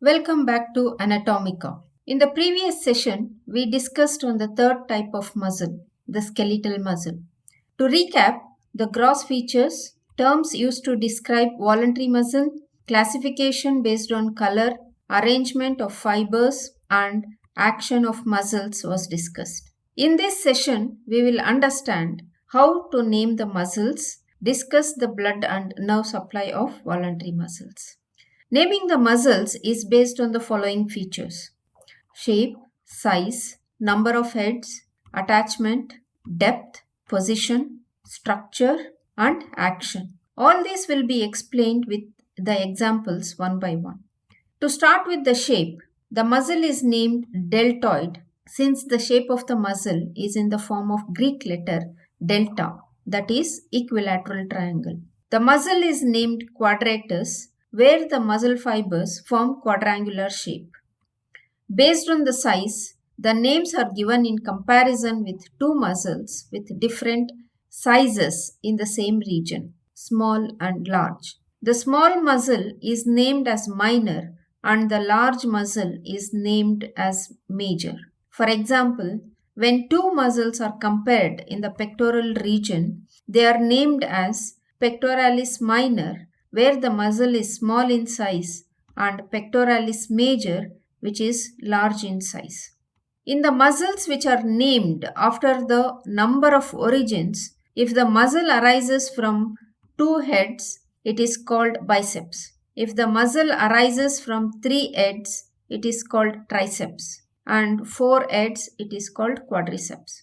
Welcome back to Anatomiqa. In the previous session, we discussed on the third type of muscle, the skeletal muscle. To recap, the gross features, terms used to describe voluntary muscle, classification based on color, arrangement of fibers, and action of muscles was discussed. In this session, we will understand how to name the muscles, discuss the blood and nerve supply of voluntary muscles. Naming the muscles is based on the following features: shape, size, number of heads, attachment, depth, position, structure, and action. All these will be explained with the examples one by one. To start with the shape, the muscle is named deltoid since the shape of the muscle is in the form of Greek letter delta, that is equilateral triangle. The muscle is named quadratus where the muscle fibers form quadrangular shape. Based on the size, the names are given in comparison with two muscles with different sizes in the same region, small and large. The small muscle is named as minor and the large muscle is named as major. For example, when two muscles are compared in the pectoral region, they are named as pectoralis minor, where the muscle is small in size, and pectoralis major, which is large in size. In the muscles which are named after the number of origins, if the muscle arises from two heads, it is called biceps. If the muscle arises from three heads, it is called triceps, and four heads, it is called quadriceps.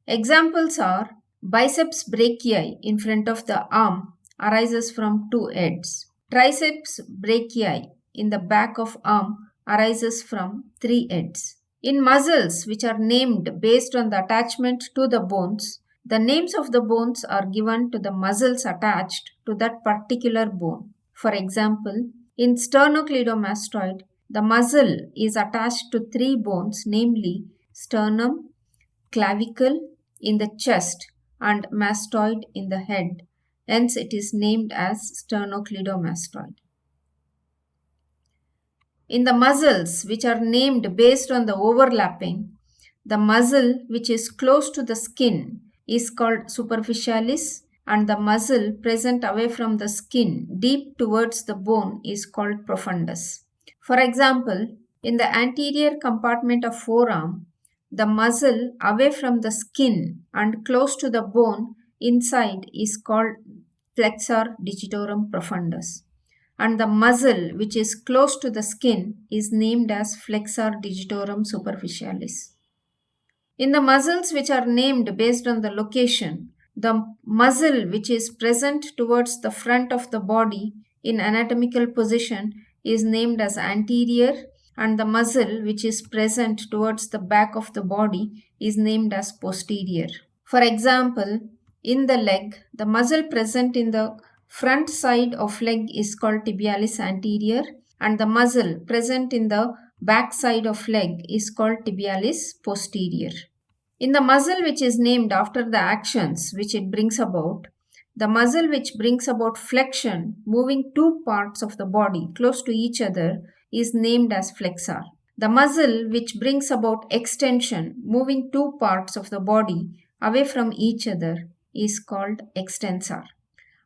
Examples are biceps brachii in front of the arm arises from two heads. Triceps brachii in the back of arm arises from three heads. In muscles which are named based on the attachment to the bones, the names of the bones are given to the muscles attached to that particular bone. For example, in sternocleidomastoid, the muscle is attached to three bones, namely sternum, clavicle in the chest, and mastoid in the head. Hence, it is named as sternocleidomastoid. In the muscles which are named based on the overlapping, the muscle which is close to the skin is called superficialis, and the muscle present away from the skin deep towards the bone is called profundus. For example, in the anterior compartment of forearm, the muscle away from the skin and close to the bone inside is called flexor digitorum profundus, and the muscle which is close to the skin is named as flexor digitorum superficialis. In the muscles which are named based on the location, the muscle which is present towards the front of the body in anatomical position is named as anterior, and the muscle which is present towards the back of the body is named as posterior. For example, in the leg, the muscle present in the front side of leg is called tibialis anterior, and the muscle present in the back side of leg is called tibialis posterior. In the muscle which is named after the actions which it brings about, the muscle which brings about flexion, moving two parts of the body close to each other, is named as flexor. The muscle which brings about extension, moving two parts of the body away from each other, is called extensor.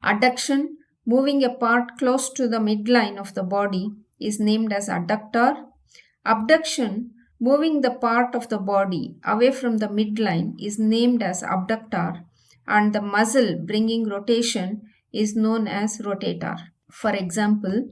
Adduction, moving a part close to the midline of the body, is named as adductor. Abduction, moving the part of the body away from the midline, is named as abductor, and the muscle bringing rotation is known as rotator. For example,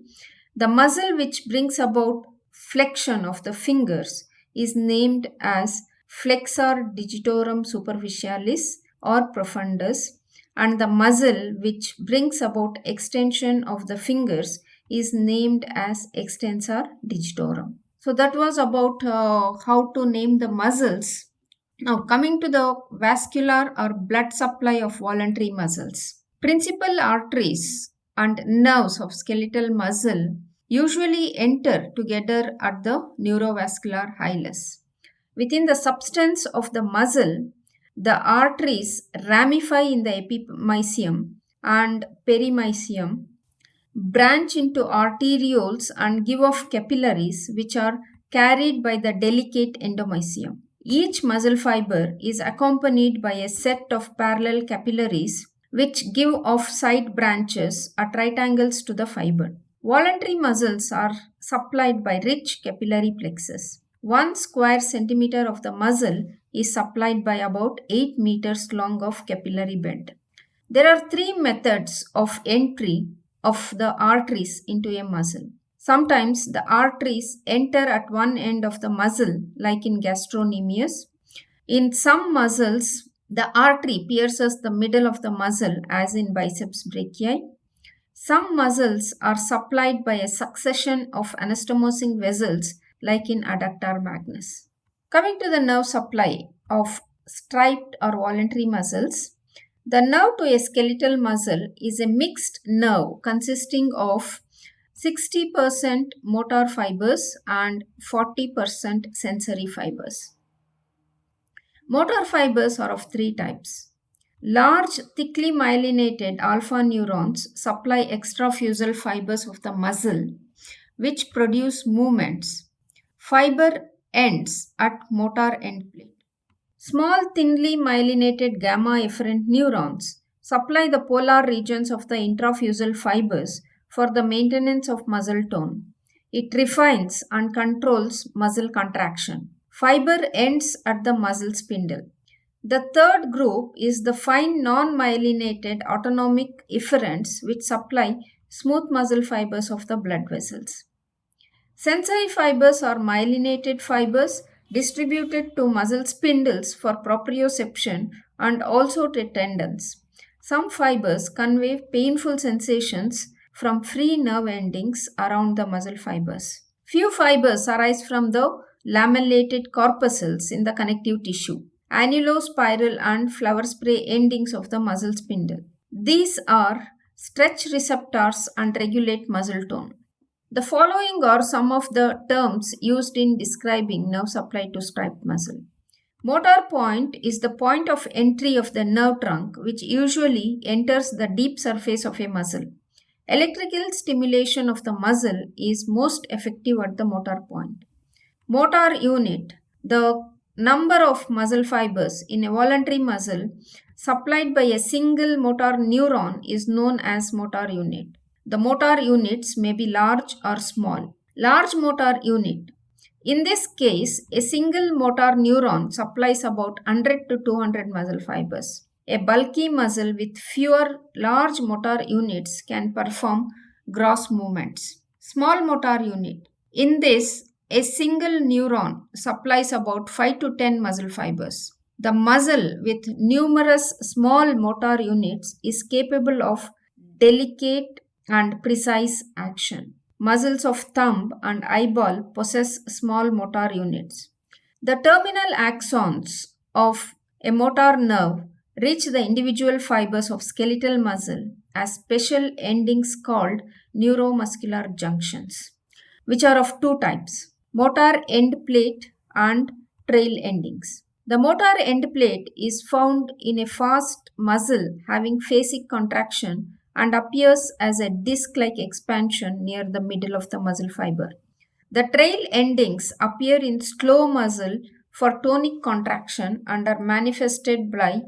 the muscle which brings about flexion of the fingers is named as flexor digitorum superficialis or profundus, and the muscle which brings about extension of the fingers is named as extensor digitorum. So that was about how to name the muscles. Now coming to the vascular or blood supply of voluntary muscles. Principal arteries and nerves of skeletal muscle usually enter together at the neurovascular hilus. Within the substance of the muscle, the arteries ramify in the epimysium and perimysium. branch into arterioles and give off capillaries which are carried by the delicate endomysium. Each muscle fiber is accompanied by a set of parallel capillaries which give off side branches at right angles to the fiber. Voluntary muscles are supplied by rich capillary plexus. 1 square centimeter of the muscle is supplied by about 8 meters long of capillary bed. There are 3 methods of entry of the arteries into a muscle. Sometimes the arteries enter at one end of the muscle, like in gastrocnemius. In some muscles, the artery pierces the middle of the muscle, as in biceps brachii. Some muscles are supplied by a succession of anastomosing vessels, like in adductor magnus. Coming to the nerve supply of striped or voluntary muscles, the nerve to a skeletal muscle is a mixed nerve consisting of 60% motor fibers and 40% sensory fibers. Motor fibers are of 3 types. Large, thickly myelinated alpha neurons supply extrafusal fibers of the muscle which produce movements. Fiber ends at motor end plate. Small, thinly myelinated gamma efferent neurons supply the polar regions of the intrafusal fibers for the maintenance of muscle tone. It refines and controls muscle contraction. Fiber ends at the muscle spindle. The third group is the fine non-myelinated autonomic efferents which supply smooth muscle fibers of the blood vessels. Sensory fibers are myelinated fibers distributed to muscle spindles for proprioception and also to tendons. Some fibers convey painful sensations from free nerve endings around the muscle fibers. Few fibers arise from the lamellated corpuscles in the connective tissue, annulospiral and flower spray endings of the muscle spindle. These are stretch receptors and regulate muscle tone. The following are some of the terms used in describing nerve supply to striped muscle. Motor point is the point of entry of the nerve trunk which usually enters the deep surface of a muscle. Electrical stimulation of the muscle is most effective at the motor point. Motor unit, the number of muscle fibers in a voluntary muscle supplied by a single motor neuron is known as motor unit. The motor units may be large or small. Large motor unit. In this case, a single motor neuron supplies about 100 to 200 muscle fibers. A bulky muscle with fewer large motor units can perform gross movements. Small motor unit. In this, a single neuron supplies about 5 to 10 muscle fibers. The muscle with numerous small motor units is capable of delicate and precise action. Muscles of thumb and eyeball possess small motor units. The terminal axons of a motor nerve reach the individual fibers of skeletal muscle as special endings called neuromuscular junctions, which are of 2 types, motor end plate and trail endings. The motor end plate is found in a fast muscle having phasic contraction and appears as a disc-like expansion near the middle of the muscle fiber. The trail endings appear in slow muscle for tonic contraction and are manifested by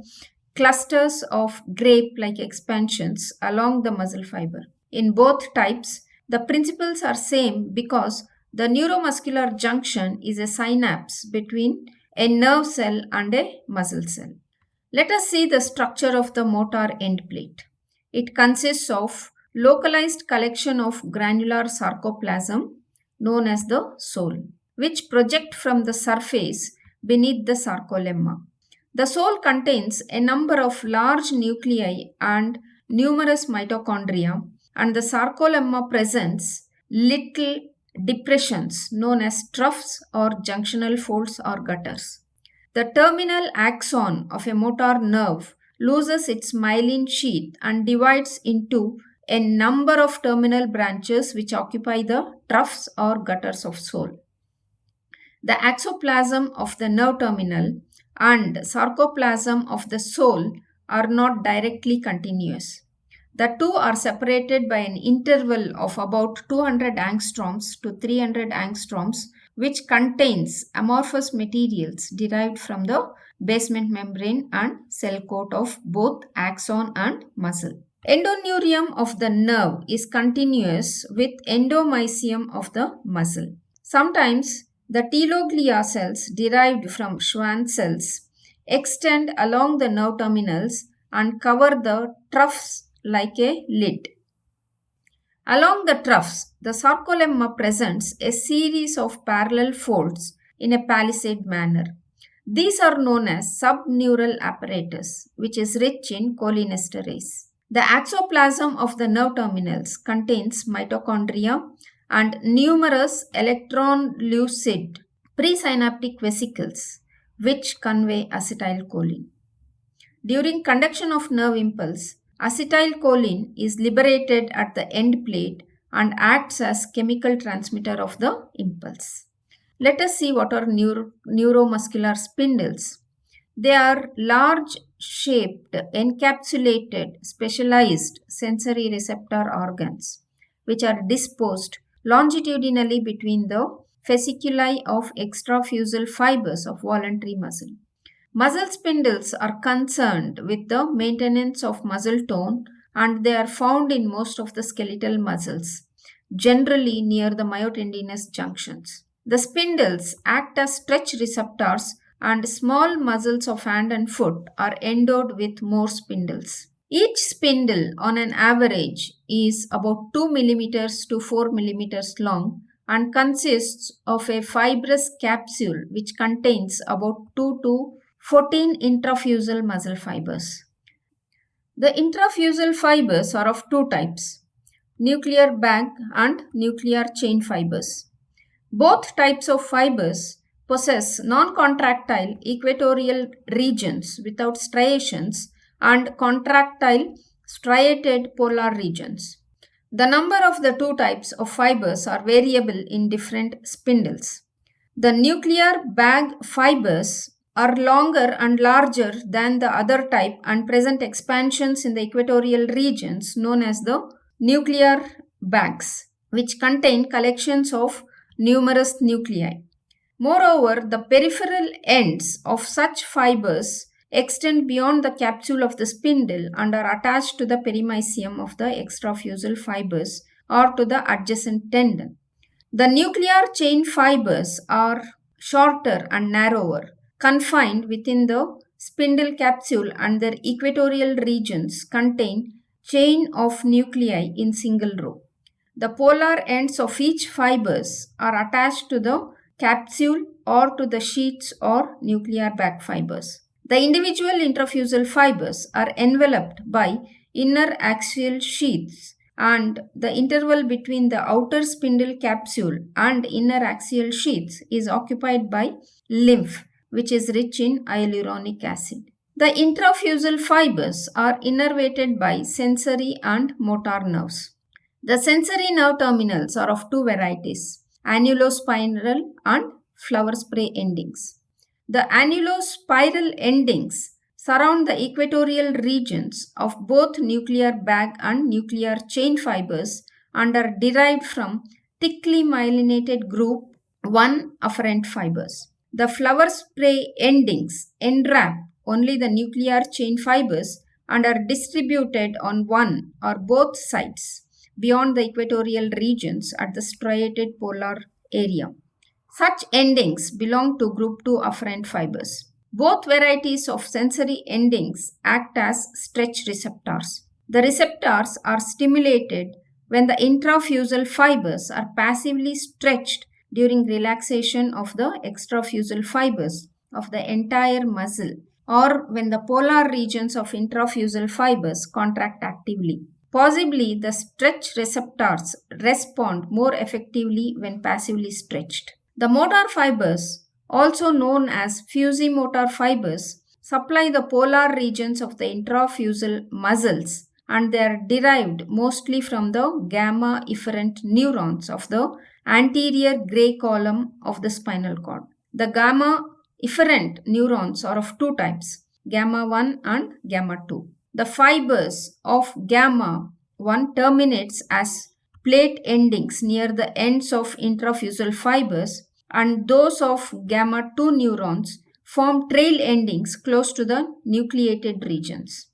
clusters of grape-like expansions along the muscle fiber. In both types, the principles are same because the neuromuscular junction is a synapse between a nerve cell and a muscle cell. Let us see the structure of the motor end plate. It consists of localized collection of granular sarcoplasm known as the sole, which project from the surface beneath the sarcolemma. The sole contains a number of large nuclei and numerous mitochondria, and the sarcolemma presents little depressions known as troughs or junctional folds or gutters. The terminal axon of a motor nerve loses its myelin sheath and divides into a number of terminal branches which occupy the troughs or gutters of sole. The axoplasm of the nerve terminal and sarcoplasm of the sole are not directly continuous. The two are separated by an interval of about 200 angstroms to 300 angstroms, which contains amorphous materials derived from the basement membrane and cell coat of both axon and muscle. Endoneurium of the nerve is continuous with endomysium of the muscle. Sometimes the teloglia cells derived from Schwann cells extend along the nerve terminals and cover the troughs like a lid. Along the troughs, the sarcolemma presents a series of parallel folds in a palisade manner. These are known as subneural apparatus, which is rich in cholinesterase. The axoplasm of the nerve terminals contains mitochondria and numerous electron-lucid presynaptic vesicles which convey acetylcholine. During conduction of nerve impulse, acetylcholine is liberated at the end plate and acts as chemical transmitter of the impulse. Let us see what are neuromuscular spindles. They are large-shaped, encapsulated, specialized sensory receptor organs which are disposed longitudinally between the fasciculi of extrafusal fibers of voluntary muscle. Muscle spindles are concerned with the maintenance of muscle tone, and they are found in most of the skeletal muscles, generally near the myotendinous junctions. The spindles act as stretch receptors, and small muscles of hand and foot are endowed with more spindles. Each spindle, on an average, is about 2 millimeters to 4 millimeters long and consists of a fibrous capsule which contains about 2 to 14 intrafusal muscle fibers. The intrafusal fibers are of two types, nuclear bag and nuclear chain fibers. Both types of fibers possess non-contractile equatorial regions without striations and contractile striated polar regions. The number of the two types of fibers are variable in different spindles. The nuclear bag fibers are longer and larger than the other type and present expansions in the equatorial regions known as the nuclear bags, which contain collections of numerous nuclei. Moreover, the peripheral ends of such fibers extend beyond the capsule of the spindle and are attached to the perimysium of the extrafusal fibers or to the adjacent tendon. The nuclear chain fibers are shorter and narrower, confined within the spindle capsule, and their equatorial regions contain chain of nuclei in single row. The polar ends of each fibers are attached to the capsule or to the sheets or nuclear bag fibers. The individual intrafusal fibers are enveloped by inner axial sheaths, and the interval between the outer spindle capsule and inner axial sheaths is occupied by lymph, which is rich in hyaluronic acid. The intrafusal fibers are innervated by sensory and motor nerves. The sensory nerve terminals are of two varieties, annulospiral and flower spray endings. The annulospiral endings surround the equatorial regions of both nuclear bag and nuclear chain fibers and are derived from thickly myelinated group 1 afferent fibers. The flower spray endings enwrap only the nuclear chain fibers and are distributed on one or both sides beyond the equatorial regions at the striated polar area. Such endings belong to group 2 afferent fibers. Both varieties of sensory endings act as stretch receptors. The receptors are stimulated when the intrafusal fibers are passively stretched during relaxation of the extrafusal fibers of the entire muscle, or when the polar regions of intrafusal fibers contract actively. Possibly, the stretch receptors respond more effectively when passively stretched. The motor fibers, also known as fusi-motor fibers, supply the polar regions of the intrafusal muscles, and they are derived mostly from the gamma efferent neurons of the anterior gray column of the spinal cord. The gamma efferent neurons are of two types, gamma 1 and gamma 2. the fibers of gamma 1 terminates as plate endings near the ends of intrafusal fibers, and those of gamma 2 neurons form trail endings close to the nucleated regions.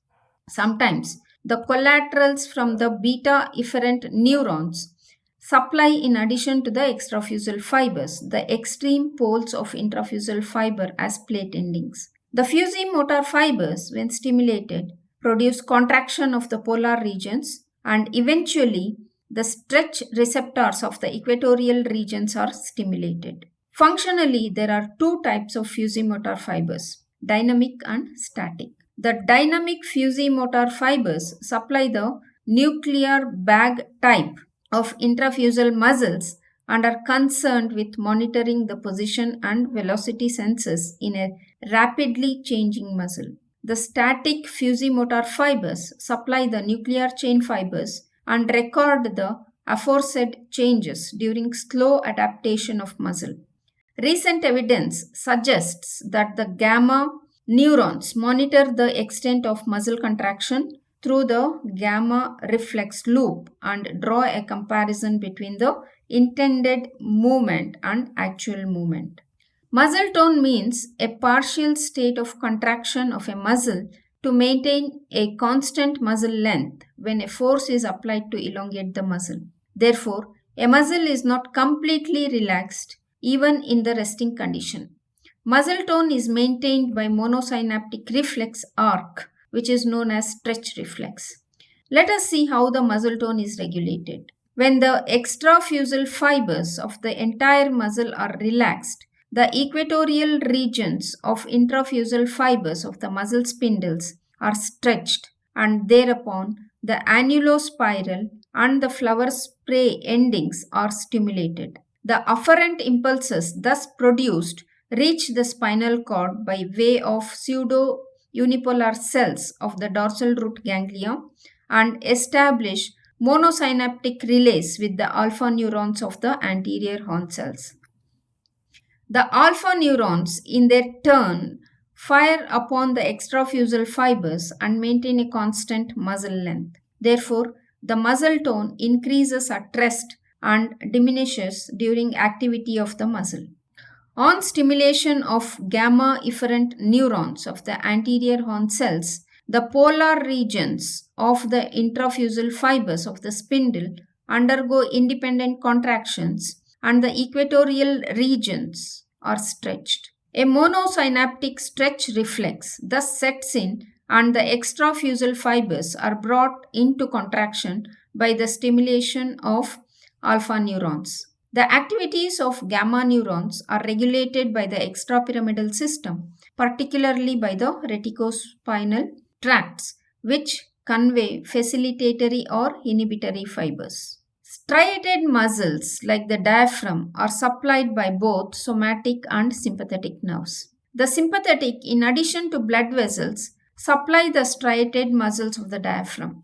Sometimes the collaterals from the beta efferent neurons supply, in addition to the extrafusal fibers, the extreme poles of intrafusal fiber as plate endings. The fusi-motor fibers, when stimulated, produce contraction of the polar regions, and eventually the stretch receptors of the equatorial regions are stimulated. Functionally, there are two types of fusi-motor fibers, dynamic and static. The dynamic fusi-motor fibers supply the nuclear bag type of intrafusal muscles and are concerned with monitoring the position and velocity sensors in a rapidly changing muscle. The static fusi-motor fibers supply the nuclear chain fibers and record the aforesaid changes during slow adaptation of muscle. Recent evidence suggests that the gamma neurons monitor the extent of muscle contraction through the gamma reflex loop and draw a comparison between the intended movement and actual movement. Muscle tone means a partial state of contraction of a muscle to maintain a constant muscle length when a force is applied to elongate the muscle. Therefore, a muscle is not completely relaxed even in the resting condition. Muscle tone is maintained by monosynaptic reflex arc, which is known as stretch reflex. Let us see how the muscle tone is regulated. When the extrafusal fibers of the entire muscle are relaxed, the equatorial regions of intrafusal fibers of the muscle spindles are stretched, and thereupon the annulospiral and the flower spray endings are stimulated. The afferent impulses thus produced reach the spinal cord by way of pseudo-unipolar cells of the dorsal root ganglia and establish monosynaptic relays with the alpha neurons of the anterior horn cells. The alpha neurons, in their turn, fire upon the extrafusal fibers and maintain a constant muscle length. Therefore, the muscle tone increases at rest and diminishes during activity of the muscle. On stimulation of gamma efferent neurons of the anterior horn cells, the polar regions of the intrafusal fibers of the spindle undergo independent contractions and the equatorial regions are stretched. A monosynaptic stretch reflex thus sets in, and the extrafusal fibers are brought into contraction by the stimulation of alpha neurons. The activities of gamma neurons are regulated by the extrapyramidal system, particularly by the reticospinal tracts, which convey facilitatory or inhibitory fibers. Striated muscles like the diaphragm are supplied by both somatic and sympathetic nerves. The sympathetic, in addition to blood vessels, supply the striated muscles of the diaphragm.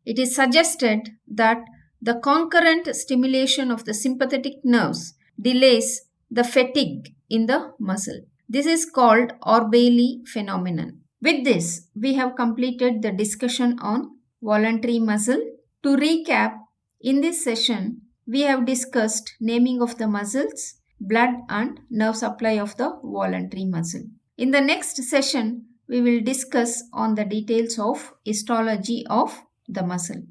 It is suggested that the concurrent stimulation of the sympathetic nerves delays the fatigue in the muscle. This is called Orbaily phenomenon. With this, we have completed the discussion on voluntary muscle. To recap, in this session, we have discussed naming of the muscles, blood and nerve supply of the voluntary muscle. In the next session, we will discuss on the details of histology of the muscle.